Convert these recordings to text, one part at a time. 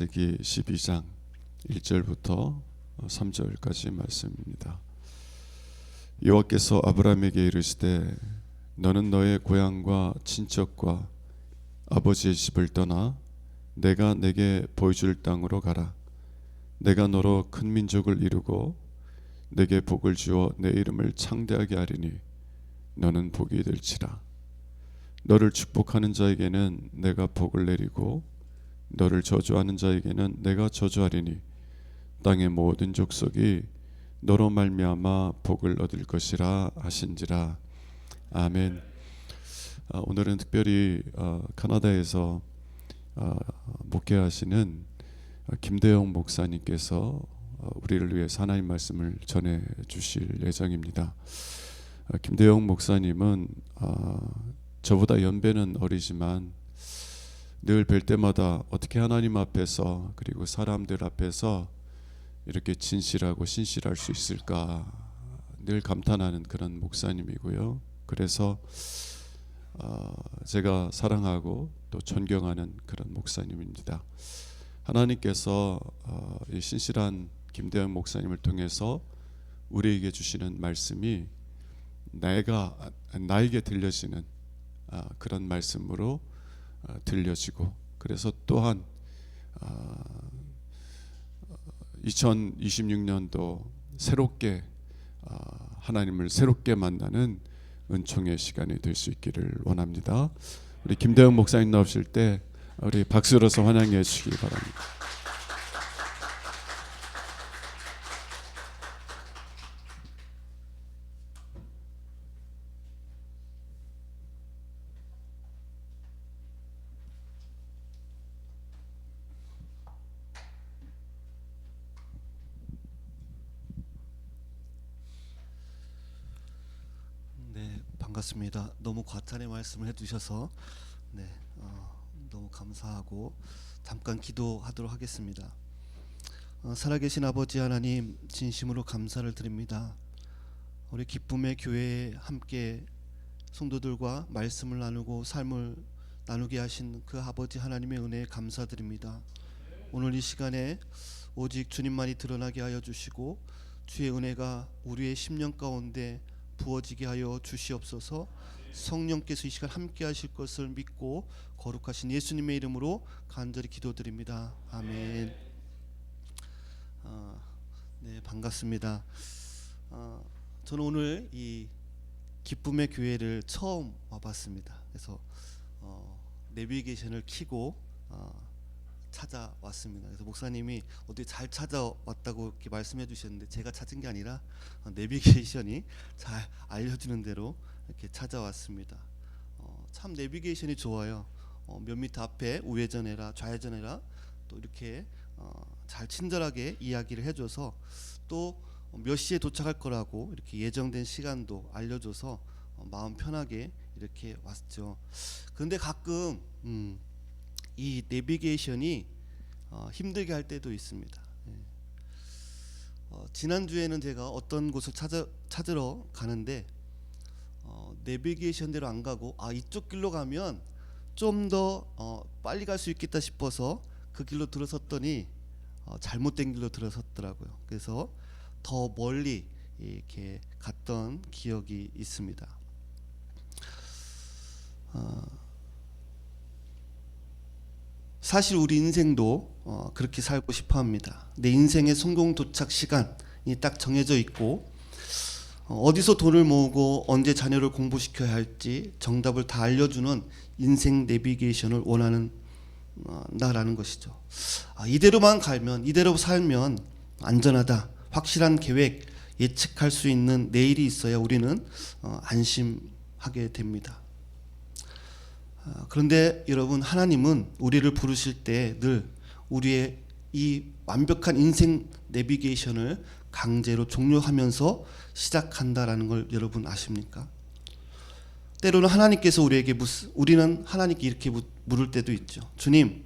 창세기 12장 1절부터 3절까지 말씀입니다. 여호와께서 아브라함에게 이르시되 너는 너의 고향과 친척과 아버지의 집을 떠나 내가 내게 보여줄 땅으로 가라. 내가 너로 큰 민족을 이루고 내게 복을 주어 내 이름을 창대하게 하리니 너는 복이 될지라. 너를 축복하는 자에게는 내가 복을 내리고 너를 저주하는 자에게는 내가 저주하리니 땅의 모든 족속이 너로 말미암아 복을 얻을 것이라 하신지라. 아멘. 오늘은 특별히 캐나다에서 목회하시는 김대영 목사님께서 우리를 위해서 하나님 말씀을 전해 주실 예정입니다. 김대영 목사님은 저보다 연배는 어리지만 늘 뵐 때마다 어떻게 하나님 앞에서 그리고 사람들 앞에서 이렇게 진실하고 신실할 수 있을까 늘 감탄하는 그런 목사님이고요. 그래서 제가 사랑하고 또 존경하는 그런 목사님입니다. 하나님께서 이 신실한 김대영 목사님을 통해서 우리에게 주시는 말씀이 나에게 들려지는 그런 말씀으로 들려지고, 그래서 또한 2026년도 새롭게 하나님을 새롭게 만나는 은총의 시간이 될 수 있기를 원합니다. 우리 김대영 목사님 나오실 때 우리 박수로서 환영해 주시기 바랍니다. 네, 반갑습니다. 너무 과찬의 말씀을 해주셔서 너무 감사하고 잠깐 기도하도록 하겠습니다. 살아계신 아버지 하나님, 진심으로 감사를 드립니다. 우리 기쁨의 교회에 함께 성도들과 말씀을 나누고 삶을 나누게 하신 그 아버지 하나님의 은혜에 감사드립니다. 오늘 이 시간에 오직 주님만이 드러나게 하여 주시고 주의 은혜가 우리의 심령 가운데 부어지게 하여 주시옵소서. 성령께서 이 시간 함께 하실 것을 믿고 거룩하신 예수님의 이름으로 간절히 기도드립니다. 아멘. 네, 반갑습니다. 저는 오늘 이 기쁨의 교회를 처음 와봤습니다. 그래서 내비게이션을 켜고 찾아왔습니다. 그래서 목사님이 어디 잘 찾아왔다고 이렇게 말씀해 주셨는데 제가 찾은 게 아니라 내비게이션이 잘 알려주는 대로 이렇게 찾아왔습니다. 참 내비게이션이 좋아요. 몇 미터 앞에 우회전해라, 좌회전해라, 또 이렇게 잘 친절하게 이야기를 해줘서 또 몇 시에 도착할 거라고 이렇게 예정된 시간도 알려줘서 마음 편하게 이렇게 왔죠. 그런데 가끔 이 내비게이션이 힘들게 할 때도 있습니다. 지난주에는 제가 어떤 곳을 찾으러 가는데 내비게이션대로 안 가고 이쪽 길로 가면 좀 더 빨리 갈 수 있겠다 싶어서 그 길로 들어섰더니 잘못된 길로 들어섰더라고요. 그래서 더 멀리 이렇게 갔던 기억이 있습니다. 사실 우리 인생도 그렇게 살고 싶어 합니다. 내 인생의 성공 도착 시간이 딱 정해져 있고 어디서 돈을 모으고 언제 자녀를 공부시켜야 할지 정답을 다 알려주는 인생 내비게이션을 원하는 나라는 것이죠. 이대로만 가면, 이대로 살면 안전하다, 확실한 계획, 예측할 수 있는 내일이 있어야 우리는 안심하게 됩니다. 그런데 여러분, 하나님은 우리를 부르실 때 늘 우리의 이 완벽한 인생 내비게이션을 강제로 종료하면서 시작한다라는 걸 여러분 아십니까? 때로는 하나님께서 우리는 하나님께 이렇게 물을 때도 있죠. 주님이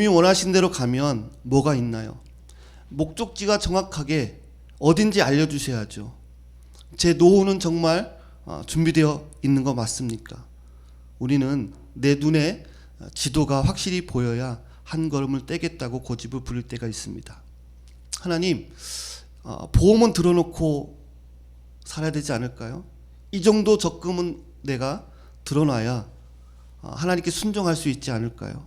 원하신 대로 가면 뭐가 있나요? 목적지가 정확하게 어딘지 알려주셔야죠. 제 노후는 정말 준비되어 있는 거 맞습니까? 우리는 내 눈에 지도가 확실히 보여야 한 걸음을 떼겠다고 고집을 부릴 때가 있습니다. 하나님, 보험은 들어놓고 살아야 되지 않을까요? 이 정도 적금은 내가 들어놔야 하나님께 순종할 수 있지 않을까요?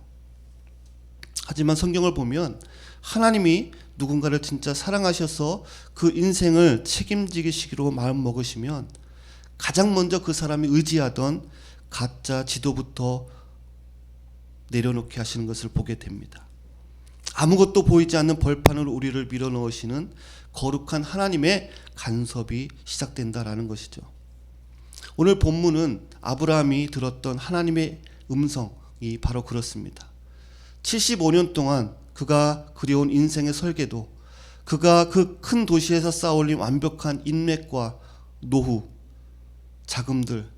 하지만 성경을 보면 하나님이 누군가를 진짜 사랑하셔서 그 인생을 책임지시기로 마음먹으시면 가장 먼저 그 사람이 의지하던 가짜 지도부터 내려놓게 하시는 것을 보게 됩니다. 아무것도 보이지 않는 벌판으로 우리를 밀어넣으시는 거룩한 하나님의 간섭이 시작된다라는 것이죠. 오늘 본문은 아브라함이 들었던 하나님의 음성이 바로 그렇습니다. 75년 동안 그가 그려온 인생의 설계도, 그가 그 큰 도시에서 쌓아올린 완벽한 인맥과 노후, 자금들,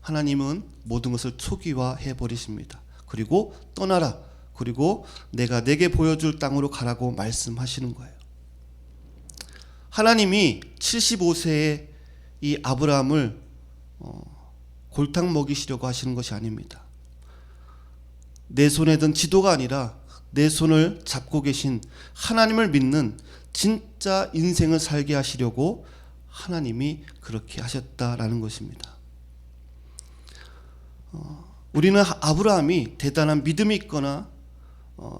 하나님은 모든 것을 초기화해 버리십니다. 그리고 떠나라, 그리고 내가 내게 보여줄 땅으로 가라고 말씀하시는 거예요. 하나님이 75세의 이 아브라함을 골탕 먹이시려고 하시는 것이 아닙니다. 내 손에 든 지도가 아니라 내 손을 잡고 계신 하나님을 믿는 진짜 인생을 살게 하시려고 하나님이 그렇게 하셨다라는 것입니다. 우리는 아브라함이 대단한 믿음이 있거나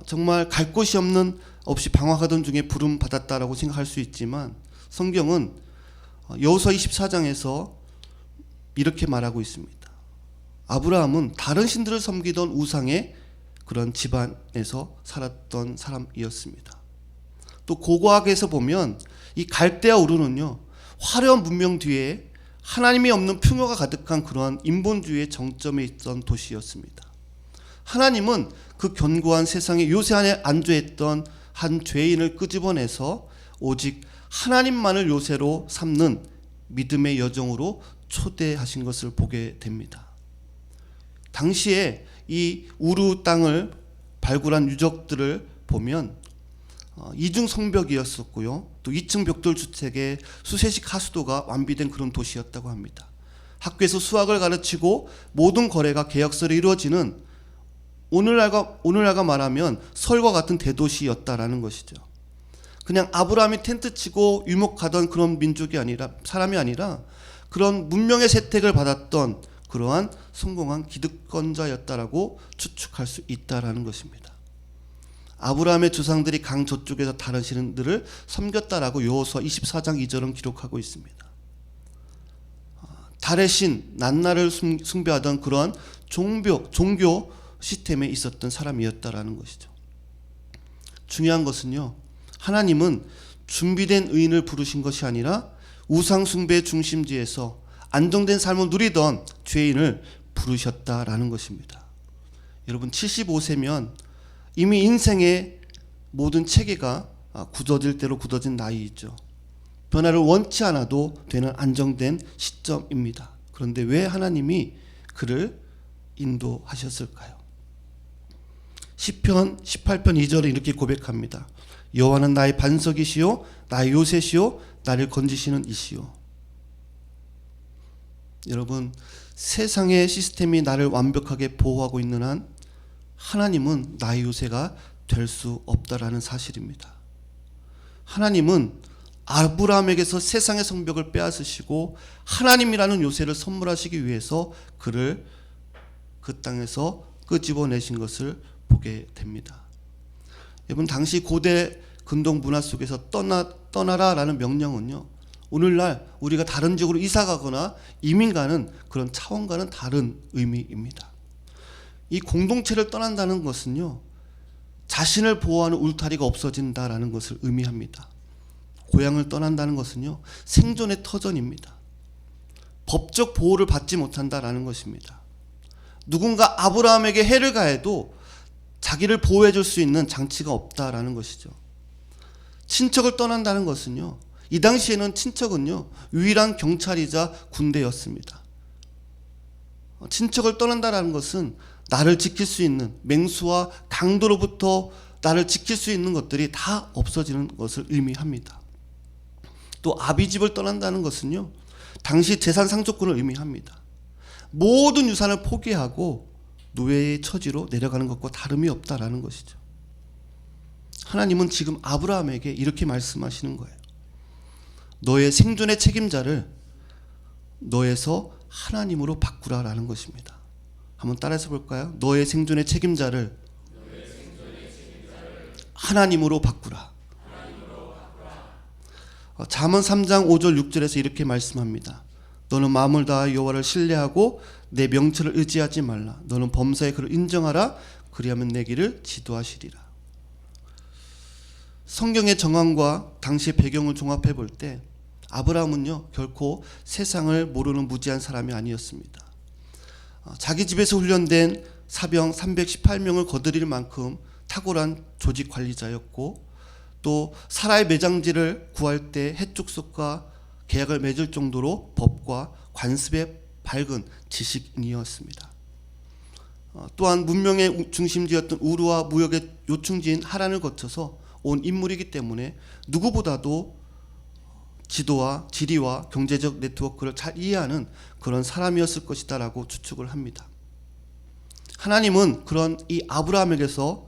정말 갈 곳이 없이 방황하던 중에 부름 받았다라고 생각할 수 있지만 성경은 여호수아 24장에서 이렇게 말하고 있습니다. 아브라함은 다른 신들을 섬기던 우상의 그런 집안에서 살았던 사람이었습니다. 또 고고학에서 보면 이 갈대아 우르는요, 화려한 문명 뒤에 하나님이 없는 풍요가 가득한 그러한 인본주의의 정점에 있던 도시였습니다. 하나님은 그 견고한 세상의 요새 안에 안주했던 한 죄인을 끄집어내서 오직 하나님만을 요새로 삼는 믿음의 여정으로 초대하신 것을 보게 됩니다. 당시에 이 우루 땅을 발굴한 유적들을 보면 이중 성벽이었었고요. 또 2층 벽돌 주택에 수세식 하수도가 완비된 그런 도시였다고 합니다. 학교에서 수학을 가르치고 모든 거래가 계약서로 이루어지는 오늘날과 말하면 서울과 같은 대도시였다라는 것이죠. 그냥 아브라함이 텐트 치고 유목하던 그런 민족이 아니라, 사람이 아니라 그런 문명의 세택을 받았던 그러한 성공한 기득권자였다라고 추측할 수 있다라는 것입니다. 아브라함의 조상들이 강 저쪽에서 다른 신들을 섬겼다라고 여호수아 24장 2절은 기록하고 있습니다. 달의 신 난나를 숭배하던 그러한 종교 시스템에 있었던 사람이었다라는 것이죠. 중요한 것은요, 하나님은 준비된 의인을 부르신 것이 아니라 우상 숭배의 중심지에서 안정된 삶을 누리던 죄인을 부르셨다라는 것입니다. 여러분, 75세면 이미 인생의 모든 체계가 굳어질 대로 굳어진 나이이죠. 변화를 원치 않아도 되는 안정된 시점입니다. 그런데 왜 하나님이 그를 인도하셨을까요? 시편 18편 2절에 이렇게 고백합니다. 여호와는 나의 반석이시요 나의 요새시요 나를 건지시는 이시요. 여러분, 세상의 시스템이 나를 완벽하게 보호하고 있는 한 하나님은 나의 요새가 될 수 없다라는 사실입니다. 하나님은 아브라함에게서 세상의 성벽을 빼앗으시고 하나님이라는 요새를 선물하시기 위해서 그를 그 땅에서 끄집어내신 것을 보게 됩니다. 여러분, 당시 고대 근동 문화 속에서 떠나라라는 명령은요, 오늘날 우리가 다른 지역으로 이사 가거나 이민 가는 그런 차원과는 다른 의미입니다. 이 공동체를 떠난다는 것은요, 자신을 보호하는 울타리가 없어진다라는 것을 의미합니다. 고향을 떠난다는 것은요, 생존의 터전입니다. 법적 보호를 받지 못한다라는 것입니다. 누군가 아브라함에게 해를 가해도 자기를 보호해 줄 수 있는 장치가 없다라는 것이죠. 친척을 떠난다는 것은요, 이 당시에는 친척은요, 유일한 경찰이자 군대였습니다. 친척을 떠난다는 것은 나를 지킬 수 있는, 맹수와 강도로부터 나를 지킬 수 있는 것들이 다 없어지는 것을 의미합니다. 또 아비집을 떠난다는 것은요, 당시 재산 상속권을 의미합니다. 모든 유산을 포기하고 노예의 처지로 내려가는 것과 다름이 없다라는 것이죠. 하나님은 지금 아브라함에게 이렇게 말씀하시는 거예요. 너의 생존의 책임자를 너에서 하나님으로 바꾸라라는 것입니다. 한번 따라해서 볼까요? 너의 생존의 책임자를 하나님으로 바꾸라. 잠언 3장 5절 6절에서 이렇게 말씀합니다. 너는 마음을 다하여 여호와를 신뢰하고 내 명철을 의지하지 말라. 너는 범사에 그를 인정하라. 그리하면 내 길을 지도하시리라. 성경의 정황과 당시의 배경을 종합해 볼 때 아브라함은요 결코 세상을 모르는 무지한 사람이 아니었습니다. 자기 집에서 훈련된 사병 318명을 거느릴 만큼 탁월한 조직 관리자였고, 또 사라의 매장지를 구할 때 해족속과 계약을 맺을 정도로 법과 관습에 밝은 지식인이었습니다. 또한 문명의 중심지였던 우르와 무역의 요충지인 하란을 거쳐서 온 인물이기 때문에 누구보다도 지도와 지리와 경제적 네트워크를 잘 이해하는 그런 사람이었을 것이다 라고 추측을 합니다. 하나님은 그런 이 아브라함에게서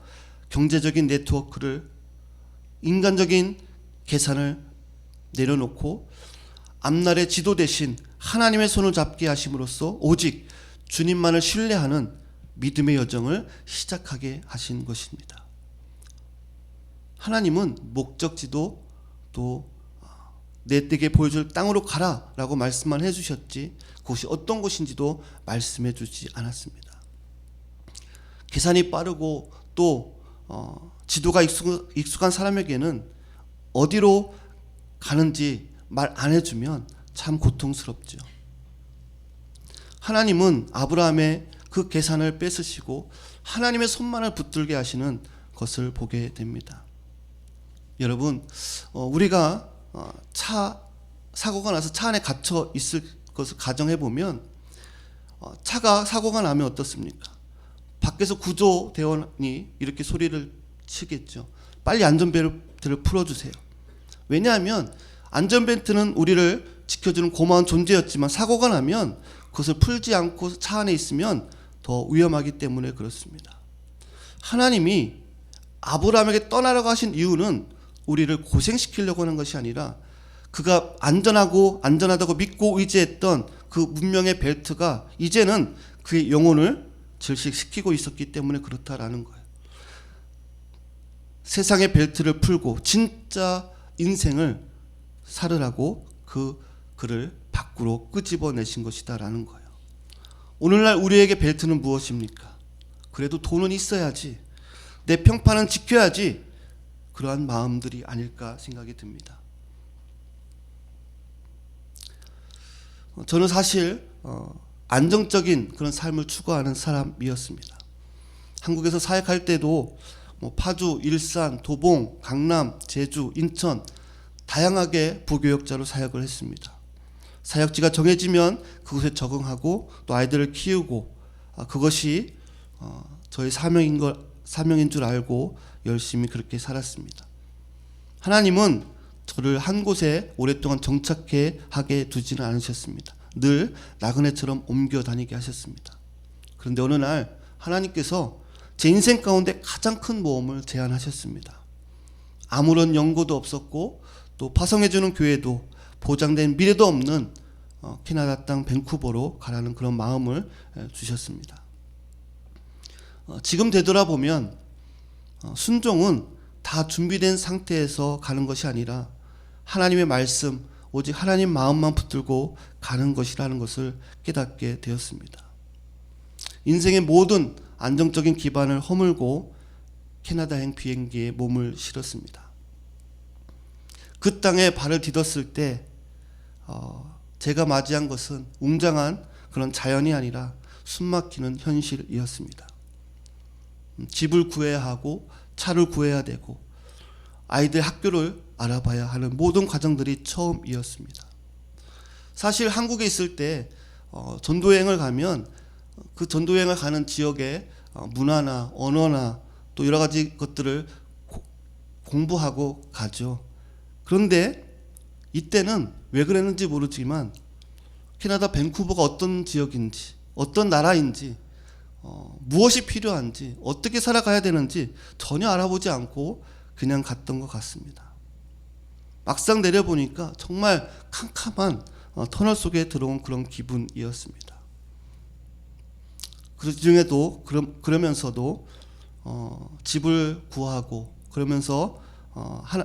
경제적인 네트워크를, 인간적인 계산을 내려놓고 앞날의 지도 대신 하나님의 손을 잡게 하심으로써 오직 주님만을 신뢰하는 믿음의 여정을 시작하게 하신 것입니다. 하나님은 목적지도 또 내게 보여줄 땅으로 가라 라고 말씀만 해주셨지 그것이 어떤 곳인지도 말씀해 주지 않았습니다. 계산이 빠르고 또 지도가 익숙한 사람에게는 어디로 가는지 말 안 해주면 참 고통스럽죠. 하나님은 아브라함의 그 계산을 뺏으시고 하나님의 손만을 붙들게 하시는 것을 보게 됩니다. 여러분, 우리가 사고가 나서 차 안에 갇혀 있을 것을 가정해 보면 차가 사고가 나면 어떻습니까? 밖에서 구조대원이 이렇게 소리를 치겠죠. 빨리 안전벨트를 풀어주세요. 왜냐하면 안전벨트는 우리를 지켜주는 고마운 존재였지만 사고가 나면 그것을 풀지 않고 차 안에 있으면 더 위험하기 때문에 그렇습니다. 하나님이 아브라함에게 떠나라고 하신 이유는 우리를 고생시키려고 하는 것이 아니라 그가 안전하다고 믿고 의지했던 그 문명의 벨트가 이제는 그의 영혼을 질식시키고 있었기 때문에 그렇다라는 거예요. 세상의 벨트를 풀고 진짜 인생을 살으라고 그를 밖으로 끄집어내신 것이다라는 거예요. 오늘날 우리에게 벨트는 무엇입니까? 그래도 돈은 있어야지, 내 평판은 지켜야지, 그러한 마음들이 아닐까 생각이 듭니다. 저는 사실 안정적인 그런 삶을 추구하는 사람이었습니다. 한국에서 사역할 때도 파주, 일산, 도봉, 강남, 제주, 인천 다양하게 부교역자로 사역을 했습니다. 사역지가 정해지면 그곳에 적응하고 또 아이들을 키우고 그것이 저의 사명인 줄 알고 열심히 그렇게 살았습니다. 하나님은 저를 한 곳에 오랫동안 정착해 하게 두지는 않으셨습니다. 늘 나그네처럼 옮겨 다니게 하셨습니다. 그런데 어느 날 하나님께서 제 인생 가운데 가장 큰 모험을 제안하셨습니다. 아무런 연고도 없었고 또 파송해주는 교회도 보장된 미래도 없는 캐나다 땅 밴쿠버로 가라는 그런 마음을 주셨습니다. 지금 되돌아보면 순종은 다 준비된 상태에서 가는 것이 아니라 하나님의 말씀, 오직 하나님 마음만 붙들고 가는 것이라는 것을 깨닫게 되었습니다. 인생의 모든 안정적인 기반을 허물고 캐나다행 비행기에 몸을 실었습니다. 그 땅에 발을 디뎠을 때 제가 맞이한 것은 웅장한 그런 자연이 아니라 숨막히는 현실이었습니다. 집을 구해야 하고 차를 구해야 되고 아이들 학교를 알아봐야 하는 모든 과정들이 처음이었습니다. 사실 한국에 있을 때 전도여행을 가면 그 전도여행을 가는 지역의 문화나 언어나 또 여러 가지 것들을 공부하고 가죠. 그런데 이때는 왜 그랬는지 모르지만 캐나다 밴쿠버가 어떤 지역인지 어떤 나라인지 무엇이 필요한지 어떻게 살아가야 되는지 전혀 알아보지 않고 그냥 갔던 것 같습니다. 막상 내려보니까 정말 캄캄한 터널 속에 들어온 그런 기분이었습니다. 그 중에도 그러면서도 집을 구하고 그러면서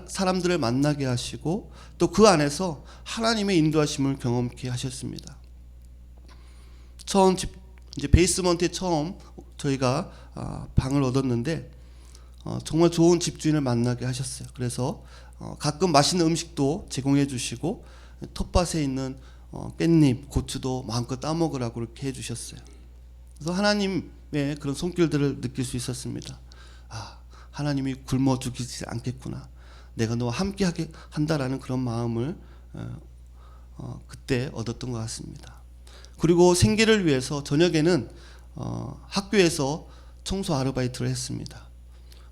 사람들을 만나게 하시고 또 그 안에서 하나님의 인도하심을 경험케 하셨습니다. 처음 이제 베이스먼트에 처음 저희가 방을 얻었는데 정말 좋은 집주인을 만나게 하셨어요. 그래서 가끔 맛있는 음식도 제공해 주시고 텃밭에 있는 깻잎, 고추도 마음껏 따먹으라고 이렇게 해주셨어요. 그래서 하나님의 그런 손길들을 느낄 수 있었습니다. 하나님이 굶어 죽이지 않겠구나. 내가 너와 함께하게 한다라는 그런 마음을 그때 얻었던 것 같습니다. 그리고 생계를 위해서 저녁에는 학교에서 청소 아르바이트를 했습니다.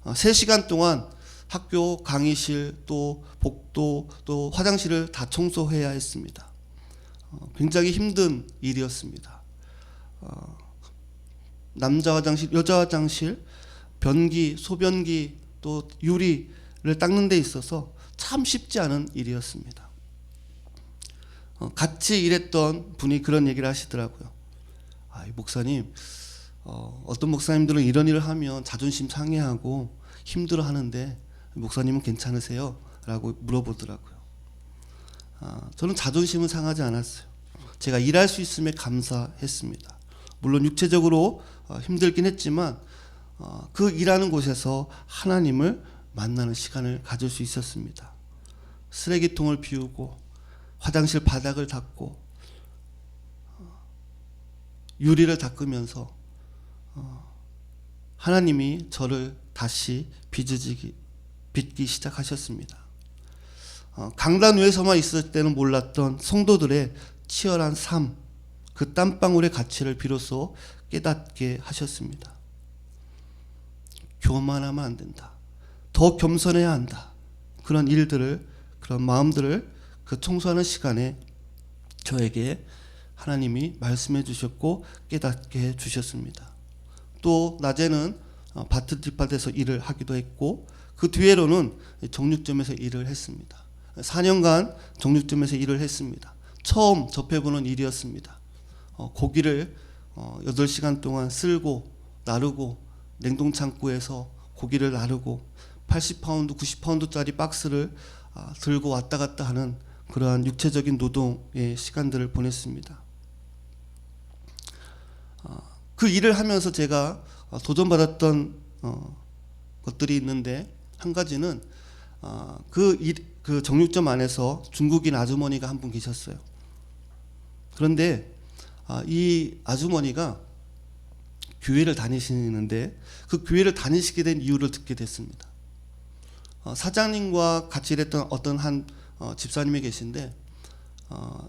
3시간 동안 학교 강의실 또 복도 또 화장실을 다 청소해야 했습니다. 굉장히 힘든 일이었습니다. 남자 화장실, 여자 화장실, 변기, 소변기 또 유리를 닦는 데 있어서 참 쉽지 않은 일이었습니다. 같이 일했던 분이 그런 얘기를 하시더라고요. 이 목사님, 어떤 목사님들은 이런 일을 하면 자존심 상해하고 힘들어 하는데 목사님은 괜찮으세요? 라고 물어보더라고요. 저는 자존심은 상하지 않았어요. 제가 일할 수 있음에 감사했습니다. 물론 육체적으로 힘들긴 했지만 그 일하는 곳에서 하나님을 만나는 시간을 가질 수 있었습니다. 쓰레기통을 비우고 화장실 바닥을 닦고 유리를 닦으면서 하나님이 저를 다시 빚기 시작하셨습니다. 강단 위에서만 있을 때는 몰랐던 성도들의 치열한 삶, 그 땀방울의 가치를 비로소 깨닫게 하셨습니다. 교만하면 안 된다. 더 겸손해야 한다. 그런 일들을, 그런 마음들을 그 청소하는 시간에 저에게 하나님이 말씀해 주셨고 깨닫게 해 주셨습니다. 또 낮에는 밭을 뒷밭에서 일을 하기도 했고 그 뒤에로는 정육점에서 일을 했습니다. 4년간 정육점에서 일을 했습니다. 처음 접해보는 일이었습니다. 고기를 8시간 동안 쓸고 나르고 냉동창고에서 고기를 나르고 80파운드, 90파운드짜리 박스를 들고 왔다 갔다 하는 그러한 육체적인 노동의 시간들을 보냈습니다. 그 일을 하면서 제가 도전받았던 것들이 있는데 한 가지는 그 정육점 안에서 중국인 아주머니가 한 분 계셨어요. 그런데 이 아주머니가 교회를 다니시는데 그 교회를 다니시게 된 이유를 듣게 됐습니다. 사장님과 같이 일했던 어떤 한 집사님이 계신데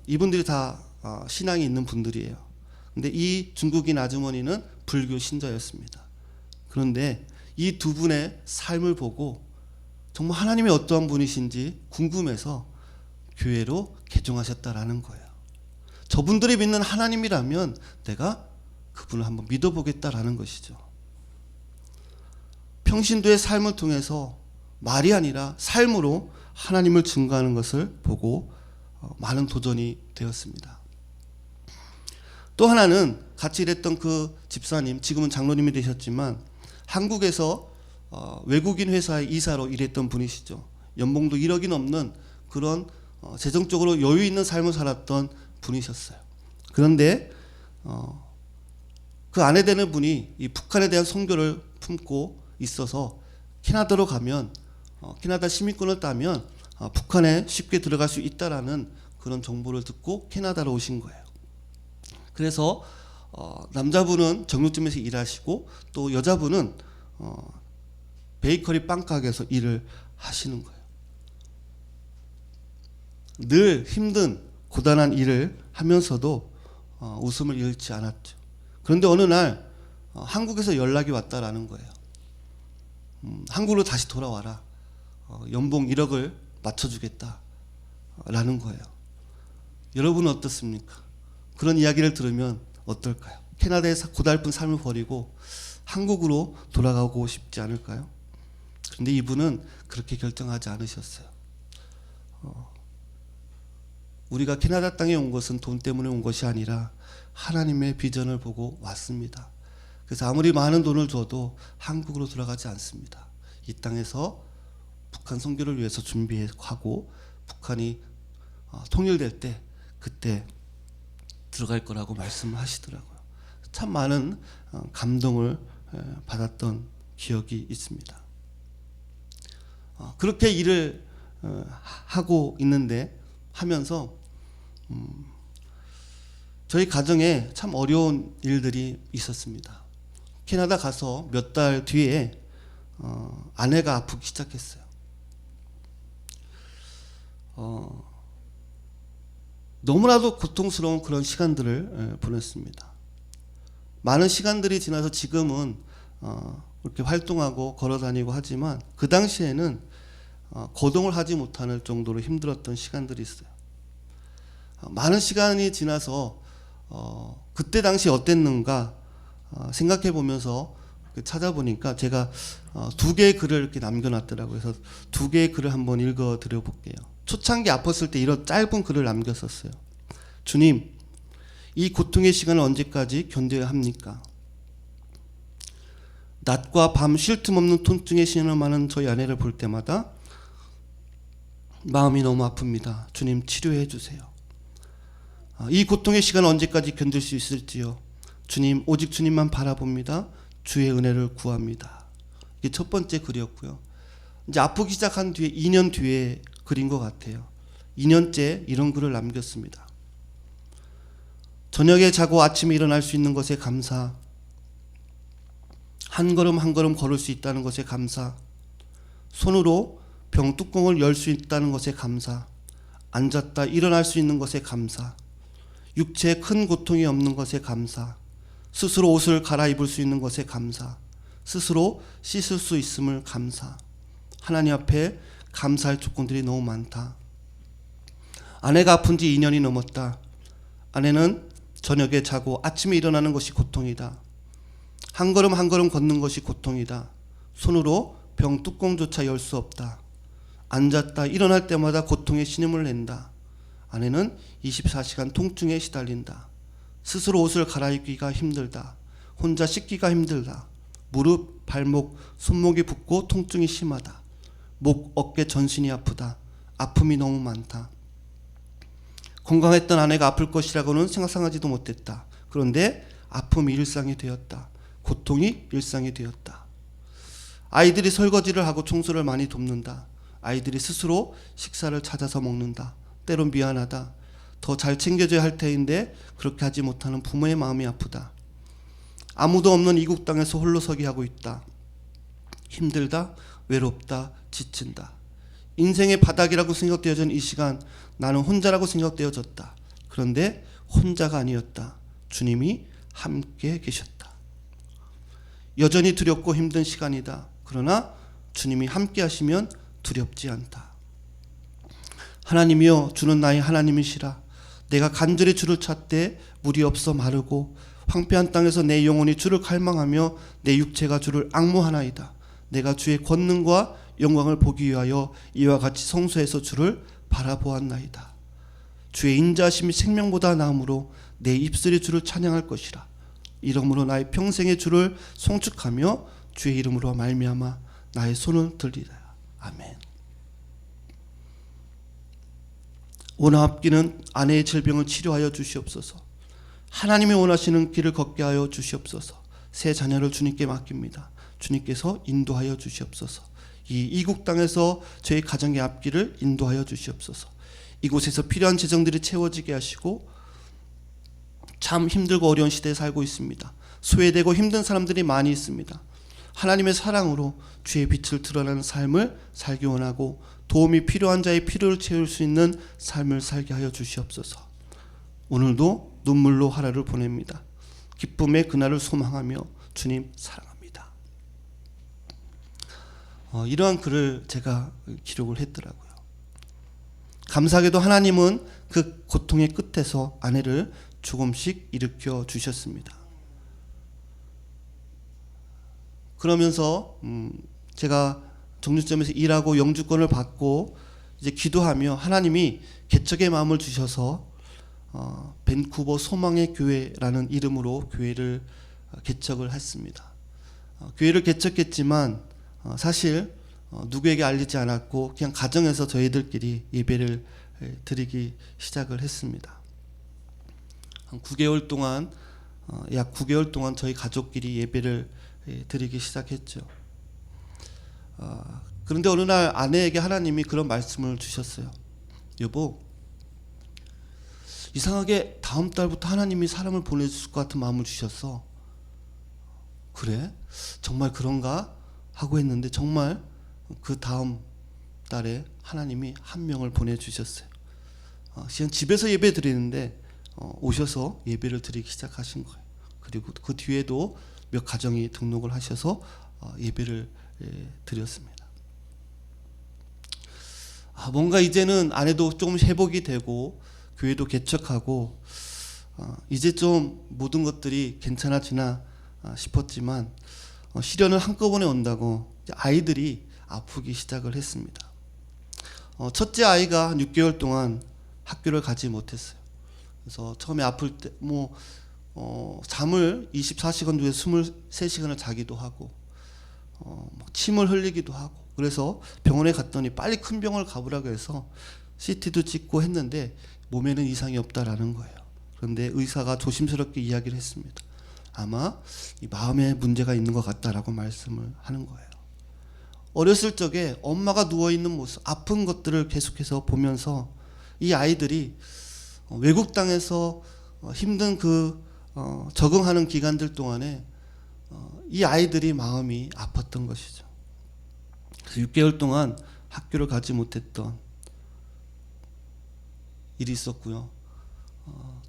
이분들이 다 신앙이 있는 분들이에요. 근데 이 중국인 아주머니는 불교 신자였습니다. 그런데 이 두 분의 삶을 보고 정말 하나님이 어떠한 분이신지 궁금해서 교회로 개종하셨다라는 거예요. 저분들이 믿는 하나님이라면 내가 그분을 한번 믿어보겠다라는 것이죠. 평신도의 삶을 통해서 말이 아니라 삶으로 하나님을 증거하는 것을 보고 많은 도전이 되었습니다. 또 하나는 같이 일했던 그 집사님, 지금은 장로님이 되셨지만 한국에서 외국인 회사의 이사로 일했던 분이시죠. 연봉도 1억이 넘는 그런 재정적으로 여유 있는 삶을 살았던 분이셨어요. 그런데 그 아내 되는 분이 이 북한에 대한 선교를 품고 있어서 캐나다로 가면 캐나다 시민권을 따면 북한에 쉽게 들어갈 수 있다라는 그런 정보를 듣고 캐나다로 오신 거예요. 그래서 남자분은 정육점에서 일하시고 또 여자분은 베이커리 빵 가게에서 일을 하시는 거예요. 늘 힘든 고단한 일을 하면서도 웃음을 잃지 않았죠. 그런데 어느 날 한국에서 연락이 왔다라는 거예요. 한국으로 다시 돌아와라. 연봉 1억을 맞춰주겠다라는 거예요. 여러분은 어떻습니까? 그런 이야기를 들으면 어떨까요? 캐나다에서 고달픈 삶을 버리고 한국으로 돌아가고 싶지 않을까요? 그런데 이분은 그렇게 결정하지 않으셨어요. 우리가 캐나다 땅에 온 것은 돈 때문에 온 것이 아니라 하나님의 비전을 보고 왔습니다. 그래서 아무리 많은 돈을 줘도 한국으로 돌아가지 않습니다. 이 땅에서 북한 선교를 위해서 준비하고 북한이 통일될 때 그때 들어갈 거라고 말씀을 하시더라고요. 참 많은 감동을 받았던 기억이 있습니다. 그렇게 일을 하고 있는데 하면서 저희 가정에 참 어려운 일들이 있었습니다. 캐나다 가서 몇 달 뒤에 아내가 아프기 시작했어요. 너무나도 고통스러운 그런 시간들을 보냈습니다. 많은 시간들이 지나서 지금은 이렇게 활동하고 걸어다니고 하지만 그 당시에는 거동을 하지 못할 정도로 힘들었던 시간들이 있어요. 많은 시간이 지나서 그때 당시 어땠는가 생각해 보면서 찾아보니까 제가 두 개의 글을 이렇게 남겨놨더라고요. 그래서 두 개의 글을 한번 읽어 드려 볼게요. 초창기 아팠을 때 이런 짧은 글을 남겼었어요. 주님, 이 고통의 시간을 언제까지 견뎌야 합니까? 낮과 밤 쉴 틈 없는 통증에 신음하는 저희 아내를 볼 때마다 마음이 너무 아픕니다. 주님, 치료해 주세요. 이 고통의 시간을 언제까지 견딜 수 있을지요? 주님, 오직 주님만 바라봅니다. 주의 은혜를 구합니다. 이게 첫 번째 글이었고요. 이제 아프기 시작한 뒤에 2년 뒤에 글인 것 같아요. 2년째 이런 글을 남겼습니다. 저녁에 자고 아침에 일어날 수 있는 것에 감사. 한 걸음 한 걸음 걸을 수 있다는 것에 감사. 손으로 병 뚜껑을 열 수 있다는 것에 감사. 앉았다 일어날 수 있는 것에 감사. 육체에 큰 고통이 없는 것에 감사. 스스로 옷을 갈아입을 수 있는 것에 감사. 스스로 씻을 수 있음을 감사. 하나님 앞에 감사할 조건들이 너무 많다. 아내가 아픈 지 2년이 넘었다. 아내는 저녁에 자고 아침에 일어나는 것이 고통이다. 한 걸음 한 걸음 걷는 것이 고통이다. 손으로 병 뚜껑조차 열 수 없다. 앉았다 일어날 때마다 고통의 신음을 낸다. 아내는 24시간 통증에 시달린다. 스스로 옷을 갈아입기가 힘들다. 혼자 씻기가 힘들다. 무릎, 발목, 손목이 붓고 통증이 심하다. 목, 어깨, 전신이 아프다. 아픔이 너무 많다. 건강했던 아내가 아플 것이라고는 생각하지도 못했다. 그런데 아픔이 일상이 되었다. 고통이 일상이 되었다. 아이들이 설거지를 하고 청소를 많이 돕는다. 아이들이 스스로 식사를 찾아서 먹는다. 때론 미안하다. 더 잘 챙겨줘야 할 테인데 그렇게 하지 못하는 부모의 마음이 아프다. 아무도 없는 이국 땅에서 홀로 서기 하고 있다. 힘들다, 외롭다, 지친다. 인생의 바닥이라고 생각되어진 이 시간 나는 혼자라고 생각되어졌다. 그런데 혼자가 아니었다. 주님이 함께 계셨다. 여전히 두렵고 힘든 시간이다. 그러나 주님이 함께 하시면 두렵지 않다. 하나님이여, 주는 나의 하나님이시라. 내가 간절히 주를 찾되 물이 없어 마르고 황폐한 땅에서 내 영혼이 주를 갈망하며 내 육체가 주를 앙모하나이다. 내가 주의 권능과 영광을 보기 위하여 이와 같이 성소에서 주를 바라보았나이다. 주의 인자하심이 생명보다 나음으로 내 입술이 주를 찬양할 것이라. 이러므로 나의 평생의 주를 송축하며 주의 이름으로 말미암아 나의 손을 들리라. 아멘. 원합기는 아내의 질병을 치료하여 주시옵소서. 하나님이 원하시는 길을 걷게 하여 주시옵소서. 새 자녀를 주님께 맡깁니다. 주님께서 인도하여 주시옵소서. 이 이국 땅에서 저희 가정의 앞길을 인도하여 주시옵소서. 이곳에서 필요한 재정들이 채워지게 하시고, 참 힘들고 어려운 시대에 살고 있습니다. 소외되고 힘든 사람들이 많이 있습니다. 하나님의 사랑으로 주의 빛을 드러나는 삶을 살기 원하고 도움이 필요한 자의 필요를 채울 수 있는 삶을 살게 하여 주시옵소서. 오늘도 눈물로 하루를 보냅니다. 기쁨의 그날을 소망하며 주님 사랑합니다. 이러한 글을 제가 기록을 했더라고요. 감사하게도 하나님은 그 고통의 끝에서 아내를 조금씩 일으켜 주셨습니다. 그러면서 제가 정류점에서 일하고 영주권을 받고 이제 기도하며 하나님이 개척의 마음을 주셔서 밴쿠버 소망의 교회라는 이름으로 교회를 개척을 했습니다. 교회를 개척했지만 사실 누구에게 알리지 않았고 그냥 가정에서 저희들끼리 예배를 드리기 시작을 했습니다. 한 9개월 동안 약 9개월 동안 저희 가족끼리 예배를 드리기 시작했죠. 그런데 어느 날 아내에게 하나님이 그런 말씀을 주셨어요. 여보, 이상하게 다음 달부터 하나님이 사람을 보내줄 것 같은 마음을 주셨어. 그래? 정말 그런가? 하고 했는데 정말 그 다음 달에 하나님이 한 명을 보내주셨어요. 그냥 집에서 예배 드리는데 오셔서 예배를 드리기 시작하신 거예요. 그리고 그 뒤에도 몇 가정이 등록을 하셔서 예배를 드렸습니다. 뭔가 이제는 아내도 조금 회복이 되고 교회도 개척하고 이제 좀 모든 것들이 괜찮아지나 싶었지만 시련을 한꺼번에 온다고 아이들이 아프기 시작을 했습니다. 첫째 아이가 한 6개월 동안 학교를 가지 못했어요. 그래서 처음에 아플 때 잠을 24시간 중에 23시간을 자기도 하고 침을 흘리기도 하고 그래서 병원에 갔더니 빨리 큰 병원을 가보라고 해서 CT도 찍고 했는데 몸에는 이상이 없다라는 거예요. 그런데 의사가 조심스럽게 이야기를 했습니다. 아마 이 마음에 문제가 있는 것 같다라고 말씀을 하는 거예요. 어렸을 적에 엄마가 누워있는 모습, 아픈 것들을 계속해서 보면서 이 아이들이 외국 땅에서 힘든 적응하는 기간들 동안에 이 아이들이 마음이 아팠던 것이죠. 그래서 6개월 동안 학교를 가지 못했던 일이 있었고요.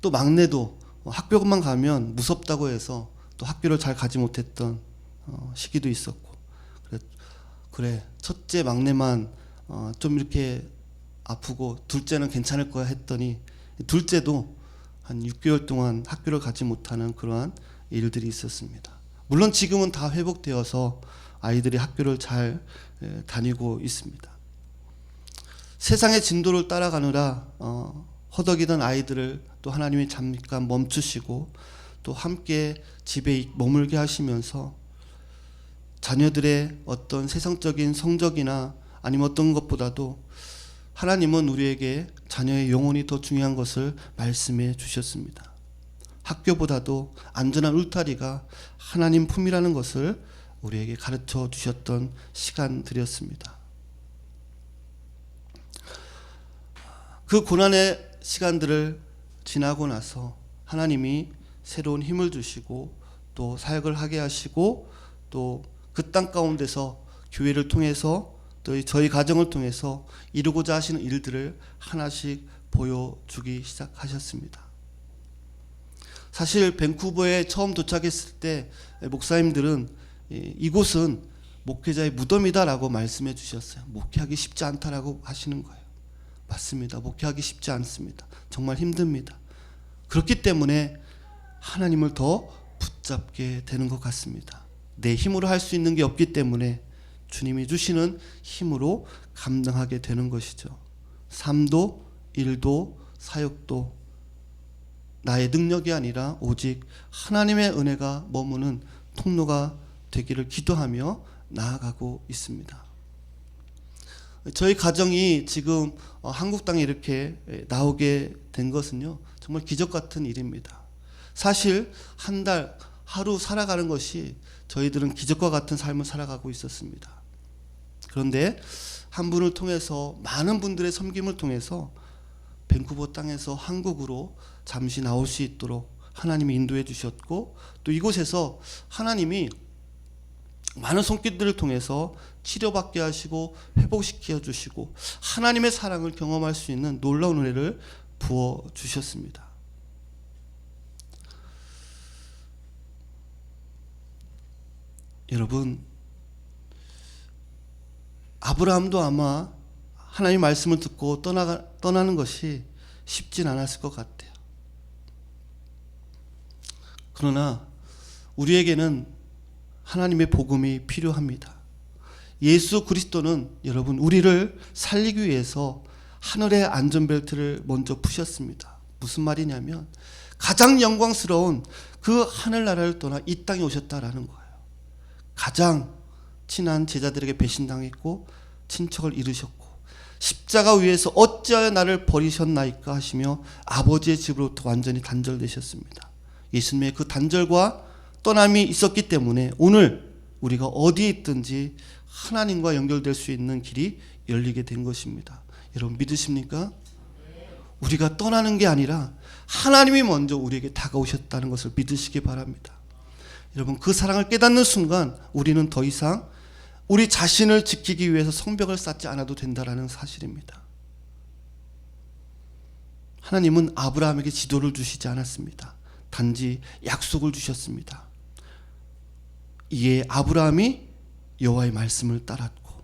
또 막내도 학교만 가면 무섭다고 해서 또 학교를 잘 가지 못했던 시기도 있었고 그래 첫째 막내만 좀 이렇게 아프고 둘째는 괜찮을 거야 했더니 둘째도 한 6개월 동안 학교를 가지 못하는 그러한 일들이 있었습니다. 물론 지금은 다 회복되어서 아이들이 학교를 잘 다니고 있습니다. 세상의 진도를 따라가느라 허덕이던 아이들을 또 하나님이 잠깐 멈추시고 또 함께 집에 머물게 하시면서 자녀들의 어떤 세상적인 성적이나 아니면 어떤 것보다도 하나님은 우리에게 자녀의 영혼이 더 중요한 것을 말씀해 주셨습니다. 학교보다도 안전한 울타리가 하나님 품이라는 것을 우리에게 가르쳐 주셨던 시간들이었습니다. 그 고난의 시간들을 지나고 나서 하나님이 새로운 힘을 주시고 또 사역을 하게 하시고 또 그 땅 가운데서 교회를 통해서 또 저희 가정을 통해서 이루고자 하시는 일들을 하나씩 보여주기 시작하셨습니다. 사실 밴쿠버에 처음 도착했을 때 목사님들은 이곳은 목회자의 무덤이다라고 말씀해 주셨어요. 목회하기 쉽지 않다라고 하시는 거예요. 맞습니다. 목회하기 쉽지 않습니다. 정말 힘듭니다. 그렇기 때문에 하나님을 더 붙잡게 되는 것 같습니다. 내 힘으로 할 수 있는 게 없기 때문에 주님이 주시는 힘으로 감당하게 되는 것이죠. 삶도 일도 사역도 나의 능력이 아니라 오직 하나님의 은혜가 머무는 통로가 되기를 기도하며 나아가고 있습니다. 저희 가정이 지금 한국 땅에 이렇게 나오게 된 것은요 정말 기적 같은 일입니다. 사실 한 달 하루 살아가는 것이 저희들은 기적과 같은 삶을 살아가고 있었습니다. 그런데 한 분을 통해서 많은 분들의 섬김을 통해서 밴쿠버 땅에서 한국으로 잠시 나올 수 있도록 하나님이 인도해 주셨고 또 이곳에서 하나님이 많은 손길들을 통해서 치료받게 하시고 회복시켜 주시고 하나님의 사랑을 경험할 수 있는 놀라운 은혜를 부어 주셨습니다. 여러분, 아브라함도 아마 하나님의 말씀을 듣고 떠나는 것이 쉽진 않았을 것 같아요. 그러나 우리에게는 하나님의 복음이 필요합니다. 예수 그리스도는 여러분 우리를 살리기 위해서 하늘의 안전벨트를 먼저 푸셨습니다. 무슨 말이냐면 가장 영광스러운 그 하늘나라를 떠나 이 땅에 오셨다라는 거예요. 가장 친한 제자들에게 배신당했고 친척을 잃으셨고 십자가 위에서 어찌하여 나를 버리셨나이까 하시며 아버지의 집으로부터 완전히 단절되셨습니다. 예수님의 그 단절과 떠남이 있었기 때문에 오늘 우리가 어디에 있든지 하나님과 연결될 수 있는 길이 열리게 된 것입니다. 여러분 믿으십니까? 우리가 떠나는 게 아니라 하나님이 먼저 우리에게 다가오셨다는 것을 믿으시기 바랍니다. 여러분 그 사랑을 깨닫는 순간 우리는 더 이상 우리 자신을 지키기 위해서 성벽을 쌓지 않아도 된다는 사실입니다. 하나님은 아브라함에게 지도를 주시지 않았습니다. 단지 약속을 주셨습니다. 이에 아브라함이 여호와의 말씀을 따랐고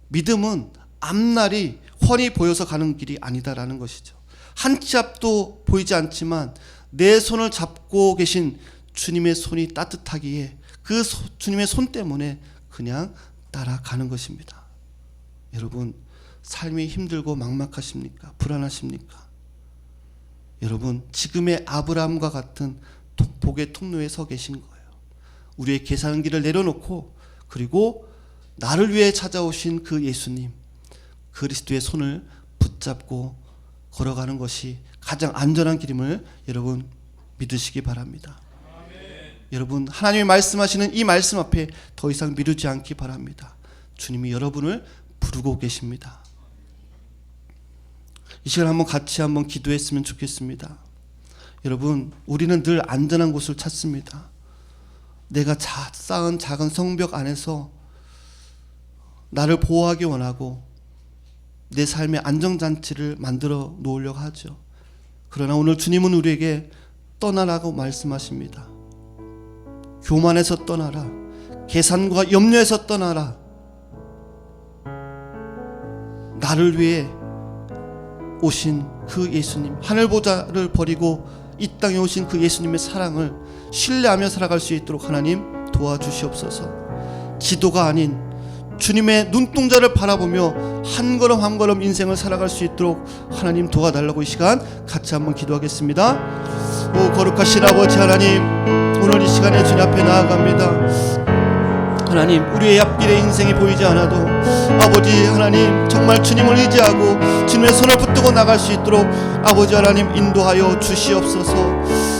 믿음은 앞날이 훤히 보여서 가는 길이 아니다라는 것이죠. 한 치 앞도 보이지 않지만 내 손을 잡고 계신 주님의 손이 따뜻하기에 그 주님의 손 때문에 그냥 따라가는 것입니다. 여러분 삶이 힘들고 막막하십니까? 불안하십니까? 여러분 지금의 아브라함과 같은 복의 통로에 서 계신 거예요. 우리의 계산기를 내려놓고 그리고 나를 위해 찾아오신 그 예수님 그리스도의 손을 붙잡고 걸어가는 것이 가장 안전한 길임을 여러분 믿으시기 바랍니다. 여러분 하나님이 말씀하시는 이 말씀 앞에 더 이상 미루지 않기 바랍니다. 주님이 여러분을 부르고 계십니다. 이 시간 한번 같이 한번 기도했으면 좋겠습니다. 여러분 우리는 늘 안전한 곳을 찾습니다. 내가 쌓은 작은 성벽 안에서 나를 보호하기 원하고 내 삶의 안정장치를 만들어 놓으려고 하죠. 그러나 오늘 주님은 우리에게 떠나라고 말씀하십니다. 교만에서 떠나라. 계산과 염려에서 떠나라. 나를 위해 오신 그 예수님 하늘보좌를 버리고 이 땅에 오신 그 예수님의 사랑을 신뢰하며 살아갈 수 있도록 하나님 도와주시옵소서. 지도가 아닌 주님의 눈동자를 바라보며 한 걸음 한 걸음 인생을 살아갈 수 있도록 하나님 도와달라고 이 시간 같이 한번 기도하겠습니다. 오 거룩하신 아버지 하나님 오늘 이 시간에 주님 앞에 나아갑니다. 하나님 우리의 앞길에 인생이 보이지 않아도 아버지 하나님 정말 주님을 의지하고 주님의 손을 붙들고 나갈 수 있도록 아버지 하나님 인도하여 주시옵소서.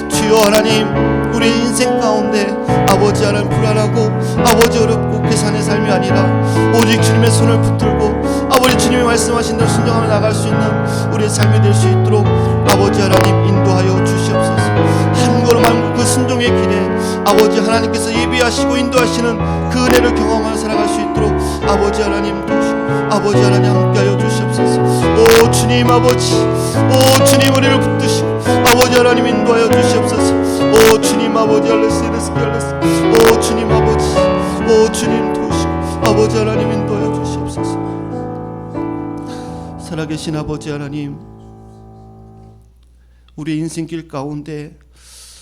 주여 하나님 우리의 인생 가운데 아버지 하나님 불안하고 아버지 어렵고 계산의 삶이 아니라 오직 주님의 손을 붙들고 아버지 주님이 말씀하신 대로 순종하며 나갈 수 있는 우리의 삶이 될 수 있도록 아버지 하나님 인도하여 주시옵소서. 한 걸음 한 걸음 그 순종의 길에 아버지 하나님께서 예비하시고 인도하시는 그 은혜를 경험하며 살아갈 수 있도록 아버지 하나님 도우시고 아버지 하나님 함께하여 주시옵소서. 오 주님 아버지 오 주님 우리를 붙드시고 아버지 하나님 인도하여 주시옵소서. 오 주님 아버지 오 주님 아버지 오 주님 도우시고 아버지 하나님 인도하여 주시옵소서. 살아계신 아버지 하나님 우리 인생길 가운데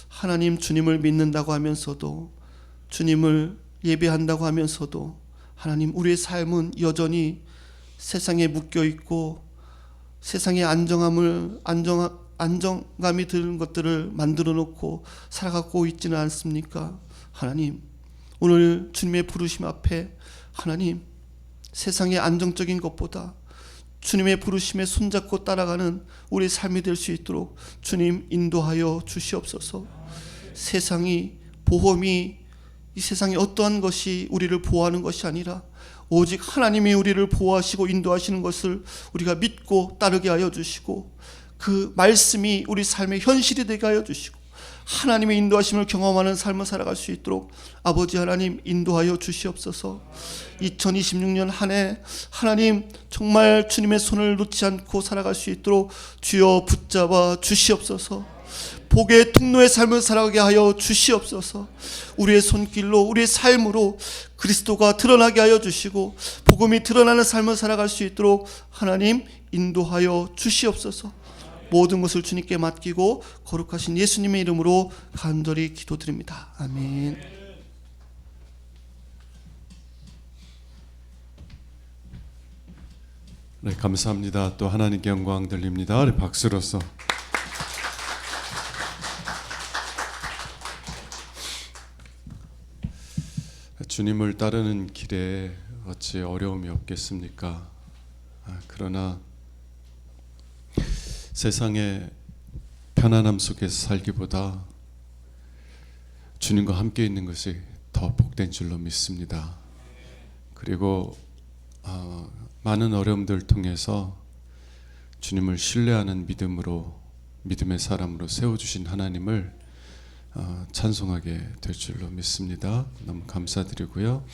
하나님 주님을 믿는다고 하면서도 주님을 예배한다고 하면서도 하나님 우리의 삶은 여전히 세상에 묶여있고 세상의 안정감이 드는 것들을 만들어 놓고 살아가고 있지는 않습니까? 하나님 오늘 주님의 부르심 앞에 하나님 세상의 안정적인 것보다 주님의 부르심에 손잡고 따라가는 우리의 삶이 될 수 있도록 주님 인도하여 주시옵소서. 세상이 보험이 이 세상에 어떠한 것이 우리를 보호하는 것이 아니라 오직 하나님이 우리를 보호하시고 인도하시는 것을 우리가 믿고 따르게 하여 주시고 그 말씀이 우리 삶의 현실이 되게 하여 주시고 하나님의 인도하심을 경험하는 삶을 살아갈 수 있도록 아버지 하나님 인도하여 주시옵소서. 2026년 한 해 하나님 정말 주님의 손을 놓지 않고 살아갈 수 있도록 주여 붙잡아 주시옵소서. 복의 통로의 삶을 살아가게 하여 주시옵소서. 우리의 손길로 우리의 삶으로 그리스도가 드러나게 하여 주시고 복음이 드러나는 삶을 살아갈 수 있도록 하나님 인도하여 주시옵소서. 모든 것을 주님께 맡기고 거룩하신 예수님의 이름으로 간절히 기도드립니다. 아멘. 네, 감사합니다. 또 하나님께 영광 돌립니다. 우리 박수로서. 주님을 따르는 길에 어찌 어려움이 없겠습니까? 그러나 세상의 편안함 속에서 살기보다 주님과 함께 있는 것이 더 복된 줄로 믿습니다. 그리고 많은 어려움들을 통해서 주님을 신뢰하는 믿음의 사람으로 세워주신 하나님을 찬송하게 될 줄로 믿습니다. 너무 감사드리고요.